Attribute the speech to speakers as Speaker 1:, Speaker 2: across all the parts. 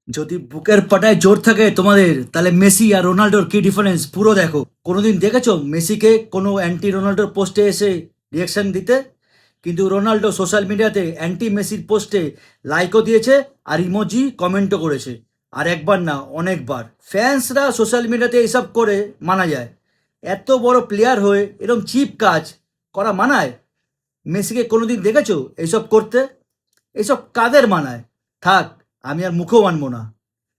Speaker 1: যদি বুকের পাটায় জোর থাকে তোমাদের, তাহলে মেসি আর রোনাল্ডোর কি ডিফারেন্স পুরো দেখো। কোনোদিন দেখেছো মেসিকে কোনো অ্যান্টি রোনাল্ডোর পোস্টে এসে রিয়াকশন দিতে? কিন্তু রোনাল্ডো সোশ্যাল মিডিয়াতে অ্যান্টি মেসির পোস্টে লাইকও দিয়েছে আর ইমোজি কমেন্টও করেছে। আর একবার না, অনেকবার। ফ্যান্সরা সোশ্যাল মিডিয়াতে এইসব করে মানা যায়? এত বড় প্লেয়ার হয়ে এরকম চিপ কাজ করা মানায়? মেসিকে কোনোদিন দেখেছো এইসব করতে? এইসব কাদের মানায়? থাক, আমি আর মুখেও আনবো না।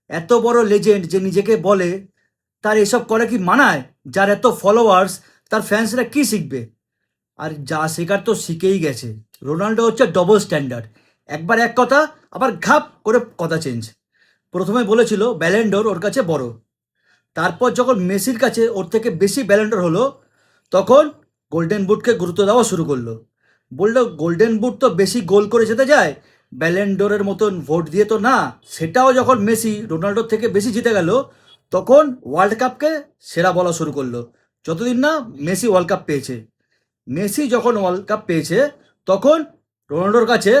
Speaker 1: এত বড় লেজেন্ড যে নিজেকে বলে, তার এসব করা কি মানায়? যার এত ফলোয়ার্স, তার ফ্যান্সরা কি শিখবে? আর যা শেখার তো শিখেই গেছে। রোনাল্ডো হচ্ছে ডবল স্ট্যান্ডার্ড। একবার এক কথা, আবার ঘাপ করে কথা চেঞ্জ। প্রথমে বলেছিল ব্যালেন্ডোর ওর কাছে বড়, তারপর যখন মেসির কাছে ওর থেকে বেশি ব্যালেন্ডর হলো, তখন গোল্ডেন বুটকে গুরুত্ব দেওয়া শুরু করলো। বললো গোল্ডেন বুট তো বেশি গোল করে যেতে যায়, ব্যালেন্ডোরের মতন ভোট দিয়ে তো না। সেটাও যখন মেসি রোনাল্ডোর থেকে বেশি জিতে গেল, তখন ওয়ার্ল্ড কাপকে সেরা বলা শুরু করলো। যতদিন না মেসি ওয়ার্ল্ড কাপ পেয়েছে। মেসি যখন ওয়ার্ল্ড কাপ পেয়েছে, তখন রোনাল্ডোর কাছে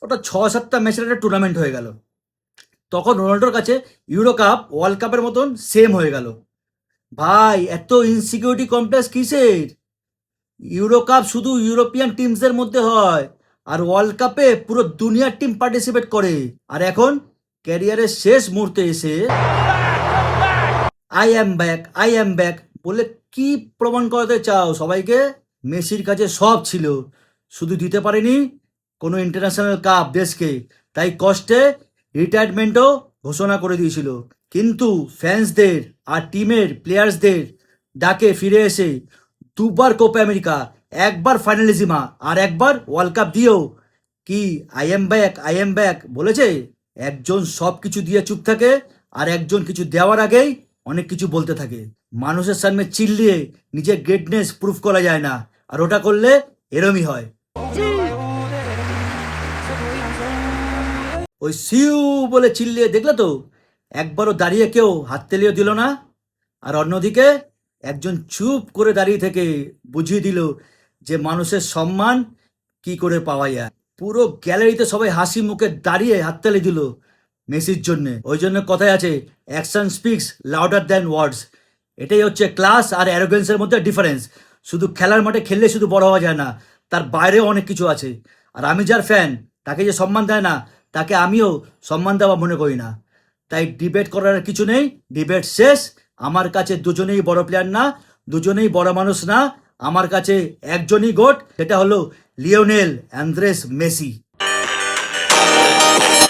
Speaker 1: ওটা 6-7টা ম্যাচের একটা টুর্নামেন্ট হয়ে গেল। তখন রোনাল্ডোর কাছে ইউরো কাপ ওয়ার্ল্ড কাপের মতন সেম হয়ে গেল। ভাই, এত ইনসিকিউরিটি কমপ্লেক্স কিসের? ইউরো কাপ শুধু ইউরোপিয়ান টিমসদের মধ্যে হয়, আর ওয়ার্ল্ড কাপে পুরো দুনিয়ার টিম পার্টিসিপেট করে। আর এখন ক্যারিয়ারের শেষ মুহূর্তে এসে আই অ্যাম ব্যাক বলে কি প্রমাণ করাতে চাও সবাইকে? মেসির কাছে সব ছিল, শুধু দিতে পারেনি কোনো ইন্টারন্যাশনাল কাপ দেশকে। তাই কষ্টে রিটায়ারমেন্টও ঘোষণা করে দিয়েছিল। কিন্তু ফ্যান্সদের আর টিমের প্লেয়ার্সদের ডাকে ফিরে এসে দুবার কোপা আমেরিকা, একবার ফাইনালিজিমা আর একবার ওয়ার্ল্ড কাপ দিয়েও কি আই এম ব্যাক বলেছে? একজন সব কিছু দিয়ে চুপ থাকে, আর একজন কিছু দেওয়ার আগেই অনেক কিছু বলতে থাকে। মানুষের সামনে চিল্লিয়ে নিজের গ্রেটনেস প্রুফ করা যায় না, আর ওটা করলে এরমই হয়। ওই সিউ বলে চিল্লিয়ে দেখলে তো, একবারও দাঁড়িয়ে কেউ হাততালিও দিল না। আর অন্যদিকে একজন চুপ করে দাঁড়িয়ে থেকে বুঝিয়ে দিল যে মানুষের সম্মান কি করে পাওয়া যায়। পুরো গ্যালারিতে সবাই হাসি মুখে দাঁড়িয়ে হাততালি দিল মেসির জন্যে। ওই জন্য কথায় আছে, অ্যাকশন স্পিক্স লাউডার দ্যান ওয়ার্ডস। এটাই হচ্ছে ক্লাস আর অ্যারোগেন্সের মধ্যে ডিফারেন্স। শুধু খেলার মাঠে খেললে শুধু বড় হওয়া যায় না, তার বাইরেও অনেক কিছু আছে। আর আমি যার ফ্যান, তাকে যে সম্মান দেয় না, তাকে আমিও সম্মান দেওয়া মনে করি না। তাই ডিবেট করার কিছু নেই, ডিবেট শেষ। আমার কাছে দুজনেই বড় প্লেয়ার না, দুজনেই বড় মানুষ না। আমার কাছে একজনই গোট, সেটা হলো লিওনেল অ্যান্দ্রেস মেসি।